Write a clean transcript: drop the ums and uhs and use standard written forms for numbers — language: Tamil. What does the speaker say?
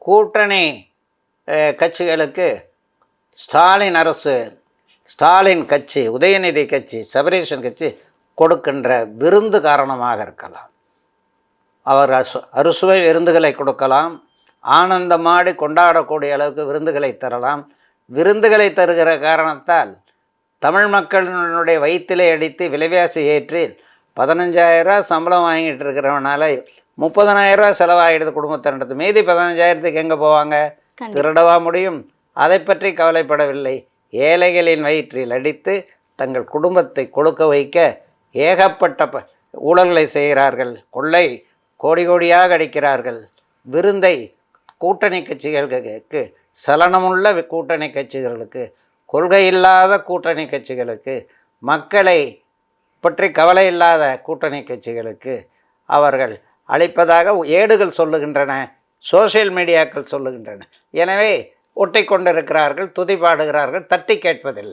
கூட்டணி கட்சிகளுக்கு ஸ்டாலின் அரசு, ஸ்டாலின் கட்சி, உதயநிதி கட்சி, சபரீஷன் கட்சி கொடுக்கின்ற விருந்து காரணமாக இருக்கலாம். அவர் அறுசுவை விருந்துகளை கொடுக்கலாம், ஆனந்தமாடி கொண்டாடக்கூடிய அளவுக்கு விருந்துகளை தரலாம். விருந்துகளை தருகிற காரணத்தால் தமிழ் மக்களினுடைய வயிற்றிலே அடித்து விலைவாசி ஏற்றி 15,000 சம்பளம் வாங்கிட்டு இருக்கிறவனால 30,000 செலவாகிடுது குடும்பத்தினது. மீதி 15,000க்கு எங்கே போவாங்க? திருடவா முடியும்? அதை பற்றி கவலைப்படவில்லை. ஏழைகளின் வயிற்றில் அடித்து தங்கள் குடும்பத்தை கொடுக்க வைக்க ஏகப்பட்ட ஊழல்களை செய்கிறார்கள். கொள்ளை கோடி கோடியாக அடிக்கிறார்கள். விருந்தை கூட்டணி கட்சிகளுக்கு, சலனமுள்ள கூட்டணி கட்சிகளுக்கு, கொள்கை இல்லாத கூட்டணி கட்சிகளுக்கு, மக்களை பற்றி கவலை இல்லாத கூட்டணி கட்சிகளுக்கு அவர்கள் அளிப்பதாக ஏடுகள் சொல்லுகின்றன, சோசியல் மீடியாக்கள் சொல்லுகின்றன. எனவே ஒட்டி கொண்டிருக்கிறார்கள், துதிபாடுகிறார்கள், தட்டி கேட்பதில்லை.